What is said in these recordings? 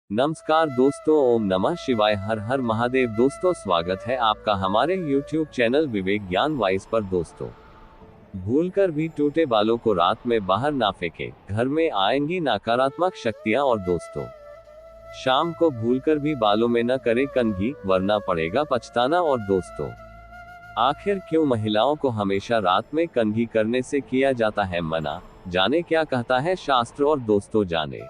नमस्कार दोस्तों, ओम नमः शिवाय, हर हर महादेव। दोस्तों, स्वागत है आपका हमारे YouTube चैनल विवेक ज्ञान वाइस पर। दोस्तों, भूलकर भी टूटे बालों को रात में बाहर ना फेंके, घर में आएंगी नकारात्मक शक्तियां। और दोस्तों, शाम को भूलकर भी बालों में न करे कंघी, वरना पड़ेगा पछताना। और दोस्तों, आखिर क्यों महिलाओं को हमेशा रात में कंघी करने से किया जाता है मना, जाने क्या कहता है शास्त्र। और दोस्तों, जाने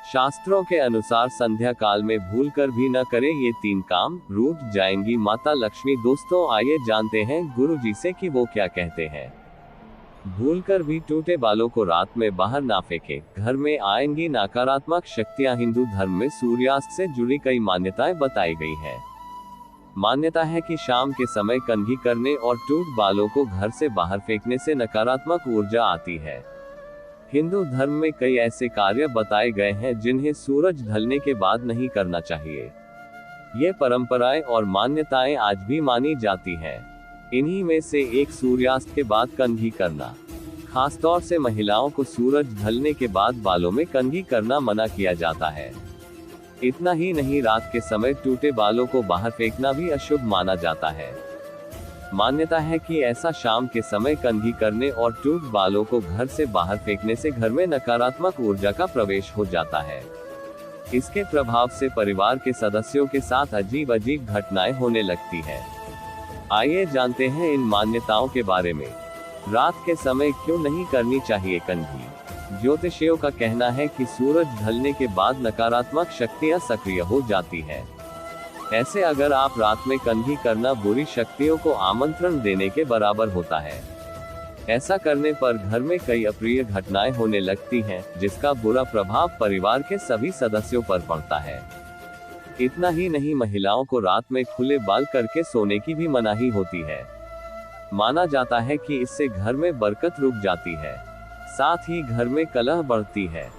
शास्त्रों के अनुसार संध्या काल में भूलकर भी न करें ये 3 काम, रूठ जाएंगी माता लक्ष्मी। दोस्तों, आइए जानते हैं गुरु जी से कि वो क्या कहते हैं। भूलकर भी टूटे बालों को रात में बाहर ना फेंके, घर में आएंगी नकारात्मक शक्तियां। हिंदू धर्म में सूर्यास्त से जुड़ी कई मान्यताएं बताई गई हैं। मान्यता है कि शाम के समय कंघी करने और टूट बालों को घर से बाहर फेंकने से नकारात्मक ऊर्जा आती है। हिंदू धर्म में कई ऐसे कार्य बताए गए हैं जिन्हें सूरज ढलने के बाद नहीं करना चाहिए। ये परंपराएं और मान्यताएं आज भी मानी जाती हैं। इन्हीं में से एक सूर्यास्त के बाद कंघी करना। खासतौर से महिलाओं को सूरज ढलने के बाद बालों में कंघी करना मना किया जाता है। इतना ही नहीं, रात के समय टूटे बालों को बाहर फेंकना भी अशुभ माना जाता है। मान्यता है कि ऐसा शाम के समय कंघी करने और टूट बालों को घर से बाहर फेंकने से घर में नकारात्मक ऊर्जा का प्रवेश हो जाता है। इसके प्रभाव से परिवार के सदस्यों के साथ अजीब अजीब घटनाएं होने लगती हैं। आइए जानते हैं इन मान्यताओं के बारे में। रात के समय क्यों नहीं करनी चाहिए कंघी। ज्योतिषियों का कहना है कि सूरज ढलने के बाद नकारात्मक शक्तियां सक्रिय हो जाती हैं। ऐसे अगर आप रात में कंघी करना बुरी शक्तियों को आमंत्रण देने के बराबर होता है। ऐसा करने पर घर में कई अप्रिय घटनाएं होने लगती हैं, जिसका बुरा प्रभाव परिवार के सभी सदस्यों पर पड़ता है। इतना ही नहीं, महिलाओं को रात में खुले बाल करके सोने की भी मनाही होती है। माना जाता है कि इससे घर में बरकत रुक जाती है, साथ ही घर में कलह बढ़ती है।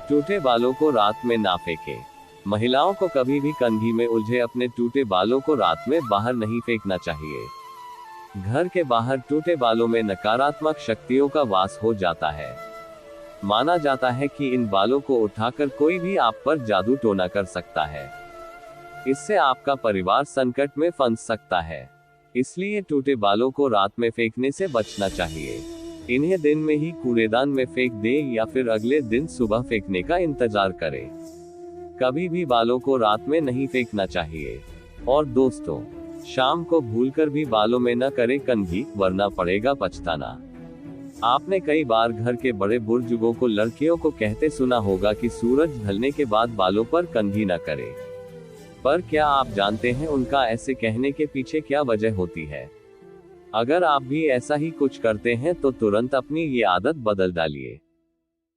टूटे बालों को रात में ना फेंके। महिलाओं को कभी भी कंघी में उलझे अपने टूटे बालों को रात में बाहर नहीं फेंकना चाहिए। घर के बाहर टूटे बालों में नकारात्मक शक्तियों का वास हो जाता है। माना जाता है कि इन बालों को उठाकर कोई भी आप पर जादू टोना कर सकता है। इससे आपका परिवार संकट में फंस सकता है। इसलिए टूटे बालों को रात में फेंकने से बचना चाहिए। इन्हें दिन में ही कूड़ेदान में फेंक दें या फिर अगले दिन सुबह फेंकने का इंतजार करें। कभी भी बालों को रात में नहीं फेंकना चाहिए। और दोस्तों, शाम को भूलकर भी बालों में न करें कंघी, वरना पड़ेगा पछताना। आपने कई बार घर के बड़े बुजुर्गों को लड़कियों को कहते सुना होगा कि सूरज ढलने के बाद बालों पर कंघी न करें। पर क्या आप जानते हैं उनका ऐसे कहने के पीछे क्या वजह होती है? अगर आप भी ऐसा ही कुछ करते हैं तो तुरंत अपनी ये आदत बदल डालिए।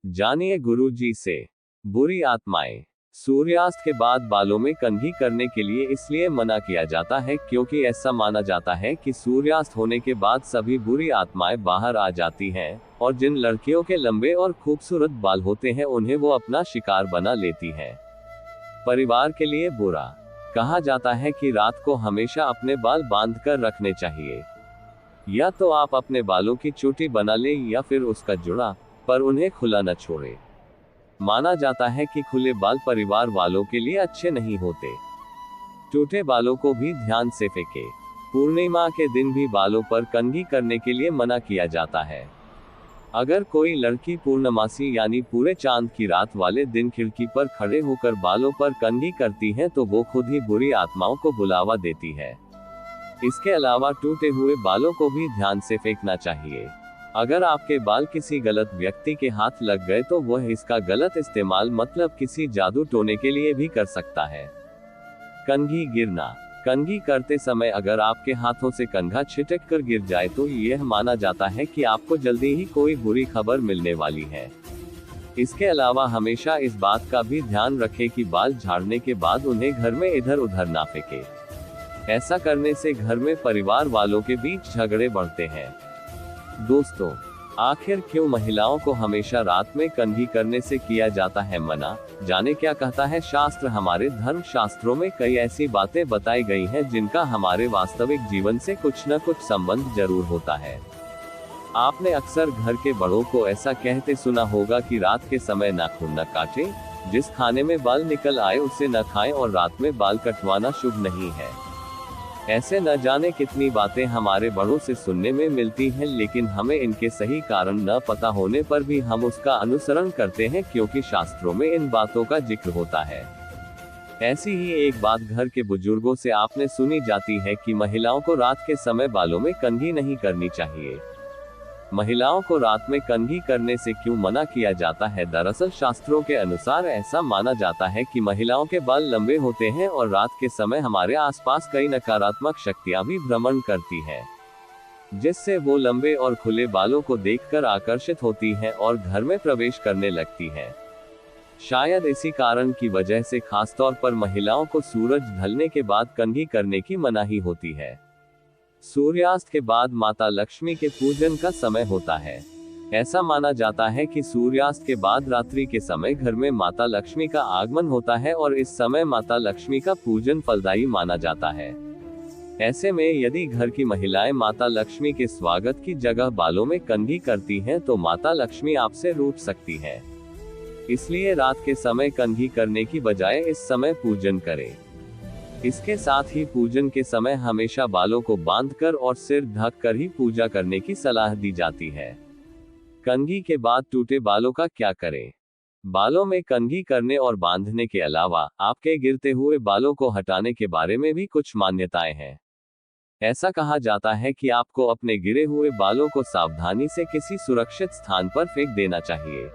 जानिए गुरु जी से। बुरी आत्माएं। सूर्यास्त के बाद बालों में कंघी करने के लिए इसलिए मना किया जाता है क्योंकि ऐसा माना जाता है कि सूर्यास्त होने के बाद सभी बुरी आत्माएं बाहर आ जाती हैं, और जिन लड़कियों के लंबे और खूबसूरत बाल होते हैं उन्हें वो अपना शिकार बना लेती हैं। परिवार के लिए बुरा। कहा जाता है कि रात को हमेशा अपने बाल बांध कर रखने चाहिए। या तो आप अपने बालों की चोटी बना लें या फिर उसका जुड़ा, पर उन्हें खुला न छोड़ें। माना जाता है कि खुले बाल परिवार वालों के लिए अच्छे नहीं होते। टूटे बालों को भी ध्यान से फेंके। पूर्णिमा के दिन भी बालों पर कंघी करने के लिए मना किया जाता है। अगर कोई लड़की पूर्णमासी यानी पूरे चांद की रात वाले दिन खिड़की पर खड़े होकर बालों पर कंघी करती है तो वो खुद ही बुरी आत्माओं को बुलावा देती है। इसके अलावा टूटे हुए बालों को भी ध्यान से फेंकना चाहिए। अगर आपके बाल किसी गलत व्यक्ति के हाथ लग गए तो वह इसका गलत इस्तेमाल मतलब किसी जादू टोने के लिए भी कर सकता है। कंघी गिरना। कंघी करते समय अगर आपके हाथों से कंघा छिटक कर गिर जाए तो यह माना जाता है कि आपको जल्दी ही कोई बुरी खबर मिलने वाली है। इसके अलावा हमेशा इस बात का भी ध्यान रखें कि बाल झाड़ने के बाद उन्हें घर में इधर उधर ना फेंके। ऐसा करने से घर में परिवार वालों के बीच झगड़े बढ़ते हैं। दोस्तों, आखिर क्यों महिलाओं को हमेशा रात में कंघी करने से किया जाता है मना, जाने क्या कहता है शास्त्र। हमारे धर्म शास्त्रों में कई ऐसी बातें बताई गई हैं जिनका हमारे वास्तविक जीवन से कुछ न कुछ संबंध जरूर होता है। आपने अक्सर घर के बड़ों को ऐसा कहते सुना होगा कि रात के समय नाखून न काटे, जिस खाने में बाल निकल आए उसे न खाएं और रात में बाल कटवाना शुभ नहीं है। ऐसे न जाने कितनी बातें हमारे बड़ों से सुनने में मिलती हैं, लेकिन हमें इनके सही कारण न पता होने पर भी हम उसका अनुसरण करते हैं, क्योंकि शास्त्रों में इन बातों का जिक्र होता है। ऐसी ही एक बात घर के बुजुर्गों से आपने सुनी जाती है कि महिलाओं को रात के समय बालों में कंघी नहीं करनी चाहिए। महिलाओं को रात में कंघी करने से क्यों मना किया जाता है? दरअसल शास्त्रों के अनुसार ऐसा माना जाता है कि महिलाओं के बाल लंबे होते हैं और रात के समय हमारे आसपास कई नकारात्मक शक्तियां भी भ्रमण करती हैं, जिससे वो लंबे और खुले बालों को देखकर आकर्षित होती हैं और घर में प्रवेश करने लगती हैं। शायद इसी कारण की वजह से खासतौर पर महिलाओं को सूरज ढलने के बाद कंघी करने की मनाही होती है। सूर्यास्त के बाद माता लक्ष्मी के पूजन का समय होता है। ऐसा माना जाता है कि सूर्यास्त के बाद रात्रि के समय घर में माता लक्ष्मी का आगमन होता है और इस समय माता लक्ष्मी का पूजन फलदायी माना जाता है। ऐसे में यदि घर की महिलाएं माता लक्ष्मी के स्वागत की जगह बालों में कंघी करती हैं तो माता लक्ष्मी आपसे रूठ सकती है। इसलिए रात के समय कंघी करने की बजाय इस समय पूजन करें। इसके साथ ही पूजन के समय हमेशा बालों को बांधकर और सिर ढक कर ही पूजा करने की सलाह दी जाती है। कंघी के बाद टूटे बालों का क्या करें? बालों में कंघी करने और बांधने के अलावा आपके गिरते हुए बालों को हटाने के बारे में भी कुछ मान्यताएं हैं। ऐसा कहा जाता है कि आपको अपने गिरे हुए बालों को सावधानी से किसी सुरक्षित स्थान पर फेंक देना चाहिए।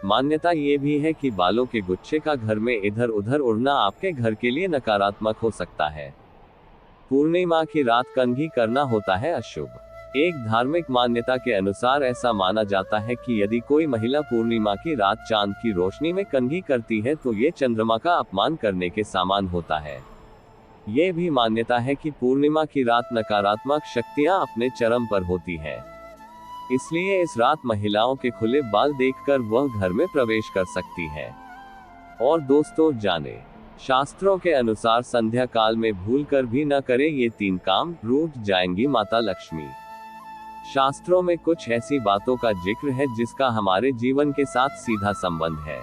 मान्यता ये भी है कि बालों के गुच्छे का घर में इधर उधर उड़ना आपके घर के लिए नकारात्मक हो सकता है। पूर्णिमा की रात कंघी करना होता है अशुभ। एक धार्मिक मान्यता के अनुसार ऐसा माना जाता है कि यदि कोई महिला पूर्णिमा की रात चांद की रोशनी में कंघी करती है तो ये चंद्रमा का अपमान करने के समान होता है। ये भी मान्यता है कि पूर्णिमा की रात नकारात्मक शक्तियां अपने चरम पर होती हैं। इसलिए इस रात महिलाओं के खुले बाल देखकर वह घर में प्रवेश कर सकती है। और दोस्तों जाने, शास्त्रों के अनुसार संध्या काल में भूलकर भी न करें ये 3 काम, रूठ जाएंगी माता लक्ष्मी। शास्त्रों में कुछ ऐसी बातों का जिक्र है जिसका हमारे जीवन के साथ सीधा संबंध है।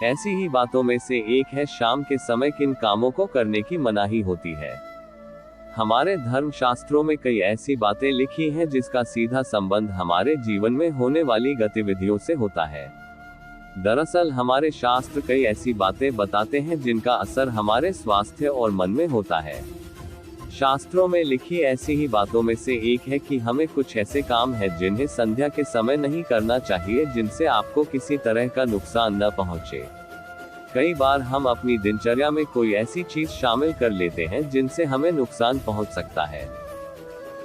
ऐसी ही बातों में से एक है शाम के समय किन कामों को करने की मनाही होती है। हमारे धर्म शास्त्रों में कई ऐसी बातें लिखी हैं जिसका सीधा संबंध हमारे जीवन में होने वाली गतिविधियों से होता है। दरअसल हमारे शास्त्र कई ऐसी बातें बताते हैं जिनका असर हमारे स्वास्थ्य और मन में होता है। शास्त्रों में लिखी ऐसी ही बातों में से एक है कि हमें कुछ ऐसे काम हैं जिन्हें संध्या के समय नहीं करना चाहिए, जिनसे आपको किसी तरह का नुकसान न पहुंचे। कई बार हम अपनी दिनचर्या में कोई ऐसी चीज शामिल कर लेते हैं जिनसे हमें नुकसान पहुंच सकता है।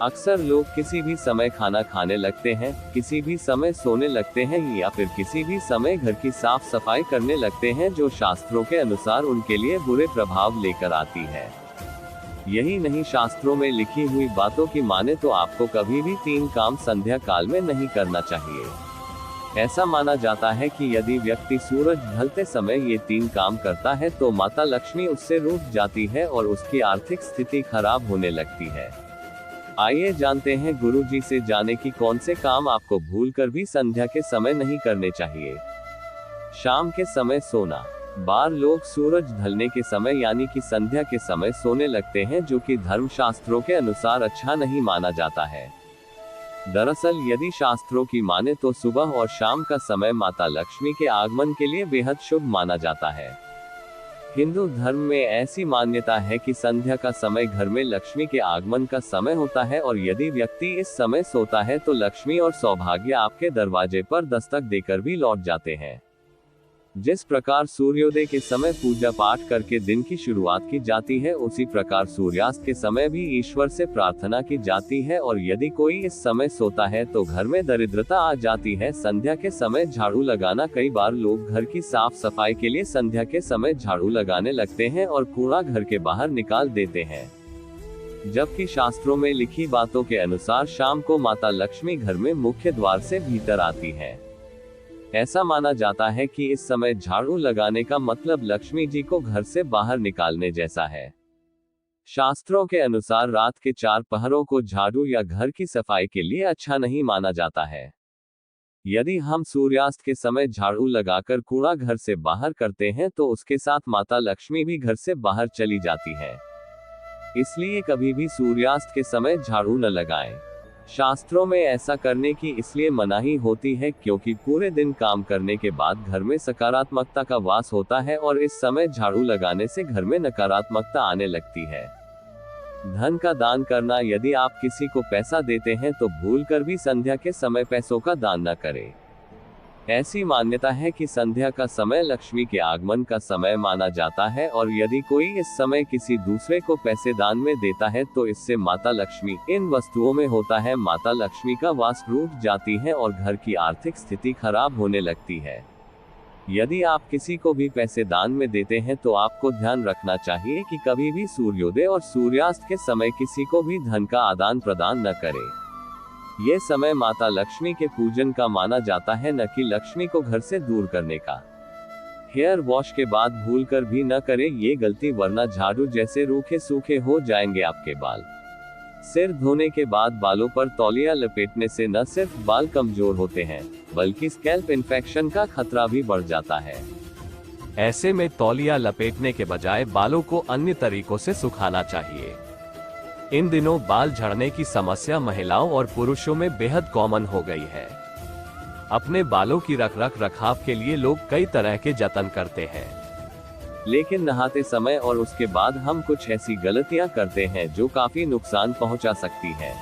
अक्सर लोग किसी भी समय खाना खाने लगते हैं, किसी भी समय सोने लगते हैं या फिर किसी भी समय घर की साफ सफाई करने लगते हैं, जो शास्त्रों के अनुसार उनके लिए बुरे प्रभाव लेकर आती है। यही नहीं, शास्त्रों में लिखी हुई बातों की माने तो आपको कभी भी 3 काम संध्या काल में नहीं करना चाहिए। ऐसा माना जाता है कि यदि व्यक्ति सूरज ढलते समय ये 3 काम करता है तो माता लक्ष्मी उससे रूठ जाती है और उसकी आर्थिक स्थिति खराब होने लगती है। आइए जानते हैं गुरुजी से जाने कि कौन से काम आपको भूलकर भी संध्या के समय नहीं करने चाहिए। शाम के समय सोना। बार लोग सूरज ढलने के समय यानी कि संध्या के समय सोने लगते हैं, जो कि धर्मशास्त्रों के अनुसार अच्छा नहीं माना जाता है। दरअसल यदि शास्त्रों की माने तो सुबह और शाम का समय माता लक्ष्मी के आगमन के लिए बेहद शुभ माना जाता है। हिंदू धर्म में ऐसी मान्यता है कि संध्या का समय घर में लक्ष्मी के आगमन का समय होता है और यदि व्यक्ति इस समय सोता है तो लक्ष्मी और सौभाग्य आपके दरवाजे पर दस्तक देकर भी लौट जाते हैं। जिस प्रकार सूर्योदय के समय पूजा पाठ करके दिन की शुरुआत की जाती है, उसी प्रकार सूर्यास्त के समय भी ईश्वर से प्रार्थना की जाती है। और यदि कोई इस समय सोता है तो घर में दरिद्रता आ जाती है। संध्या के समय झाड़ू लगाना। कई बार लोग घर की साफ सफाई के लिए संध्या के समय झाड़ू लगाने लगते हैं और कूड़ा घर के बाहर निकाल देते हैं, जबकि शास्त्रों में लिखी बातों के अनुसार शाम को माता लक्ष्मी घर में मुख्य द्वार से भीतर आती है। ऐसा माना जाता है कि इस समय झाड़ू लगाने का मतलब लक्ष्मी जी को घर से बाहर निकालने जैसा है। शास्त्रों के अनुसार रात के 4 पहरों को झाड़ू या घर की सफाई के लिए अच्छा नहीं माना जाता है। यदि हम सूर्यास्त के समय झाड़ू लगाकर कूड़ा घर से बाहर करते हैं तो उसके साथ माता लक्ष्मी भी घर से बाहर चली जाती है। इसलिए कभी भी सूर्यास्त के समय झाड़ू न लगाएं। शास्त्रों में ऐसा करने की इसलिए मनाही होती है क्योंकि पूरे दिन काम करने के बाद घर में सकारात्मकता का वास होता है और इस समय झाड़ू लगाने से घर में नकारात्मकता आने लगती है। धन का दान करना, यदि आप किसी को पैसा देते हैं तो भूलकर भी संध्या के समय पैसों का दान न करें। ऐसी मान्यता है कि संध्या का समय लक्ष्मी के आगमन का समय माना जाता है और यदि कोई इस समय किसी दूसरे को पैसे दान में देता है तो इससे माता लक्ष्मी इन वस्तुओं में होता है माता लक्ष्मी का वास टूट जाती है और घर की आर्थिक स्थिति खराब होने लगती है। यदि आप किसी को भी पैसे दान में देते हैं तो आपको ध्यान रखना चाहिए कि कभी भी सूर्योदय और सूर्यास्त के समय किसी को भी धन का आदान प्रदान न करें। यह समय माता लक्ष्मी के पूजन का माना जाता है, न कि लक्ष्मी को घर से दूर करने का। हेयर वॉश के बाद भूलकर भी न करें ये गलती, वरना झाड़ू जैसे रूखे सूखे हो जाएंगे आपके बाल। सिर धोने के बाद बालों पर तौलिया लपेटने से न सिर्फ बाल कमजोर होते हैं बल्कि स्कैल्प इन्फेक्शन का खतरा भी बढ़ जाता है। ऐसे में तौलिया लपेटने के बजाय बालों को अन्य तरीकों से सुखाना चाहिए। इन दिनों बाल झड़ने की समस्या महिलाओं और पुरुषों में बेहद कॉमन हो गई है। अपने बालों की रख रखाव के लिए लोग कई तरह के जतन करते हैं, लेकिन नहाते समय और उसके बाद हम कुछ ऐसी गलतियां करते हैं जो काफी नुकसान पहुंचा सकती है।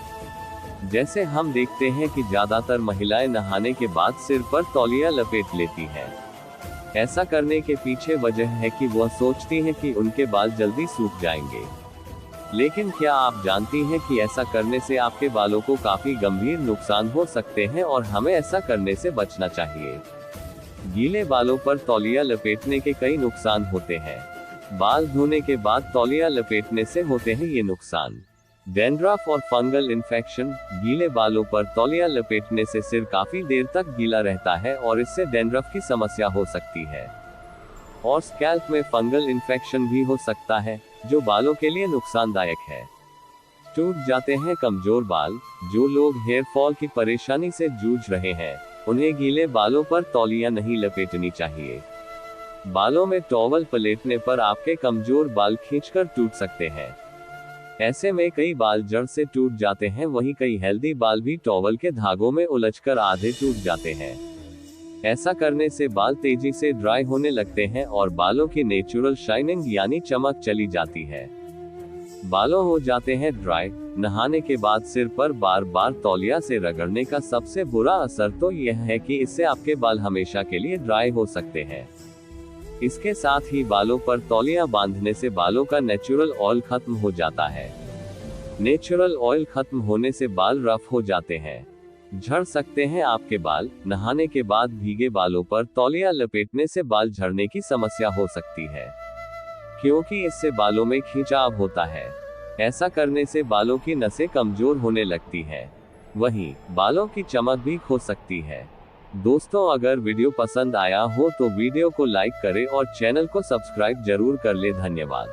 जैसे हम देखते हैं कि ज्यादातर महिलाएं नहाने के बाद सिर पर तौलिया लपेट लेती हैं। ऐसा करने के पीछे वजह है कि वह सोचती हैं कि उनके बाल जल्दी सूख जाएंगे। लेकिन क्या आप जानती हैं कि ऐसा करने से आपके बालों को काफी गंभीर नुकसान हो सकते हैं और हमें ऐसा करने से बचना चाहिए। गीले बालों पर तौलिया लपेटने के कई नुकसान होते हैं। बाल धोने के बाद तौलिया लपेटने से होते हैं ये नुकसान: डैंड्रफ और फंगल इन्फेक्शन। गीले बालों पर तौलिया लपेटने से सिर काफी देर तक गीला रहता है और इससे डैंड्रफ की समस्या हो सकती है और स्कैल्प में फंगल इन्फेक्शन भी हो सकता है, जो बालों के लिए नुकसानदायक है। टूट जाते हैं कमजोर बाल। जो लोग हेयर फॉल की परेशानी से जूझ रहे हैं उन्हें गीले बालों पर तौलिया नहीं लपेटनी चाहिए। बालों में टॉवल पलेटने पर आपके कमजोर बाल खींचकर टूट सकते हैं। ऐसे में कई बाल जड़ से टूट जाते हैं, वहीं कई हेल्दी बाल भी टॉवल के धागों में उलझकर आधे टूट जाते हैं। ऐसा करने से बाल तेजी से ड्राई होने लगते हैं और बालों की नेचुरल शाइनिंग यानी चमक चली जाती है। बालों हो जाते हैं ड्राई। नहाने के बाद सिर पर बार बार तौलिया से रगड़ने का सबसे बुरा असर तो यह है कि इससे आपके बाल हमेशा के लिए ड्राई हो सकते हैं। इसके साथ ही बालों पर तौलिया बांधने से बालों का नेचुरल ऑयल खत्म हो जाता है। नेचुरल ऑयल खत्म होने से बाल रफ हो जाते हैं, झड़ सकते हैं आपके बाल। नहाने के बाद भीगे बालों पर तौलिया लपेटने से बाल झड़ने की समस्या हो सकती है, क्योंकि इससे बालों में खिंचाव होता है। ऐसा करने से बालों की नसें कमजोर होने लगती हैं, वहीं बालों की चमक भी खो सकती है। दोस्तों, अगर वीडियो पसंद आया हो तो वीडियो को लाइक करें और चैनल को सब्सक्राइब जरूर कर ले। धन्यवाद।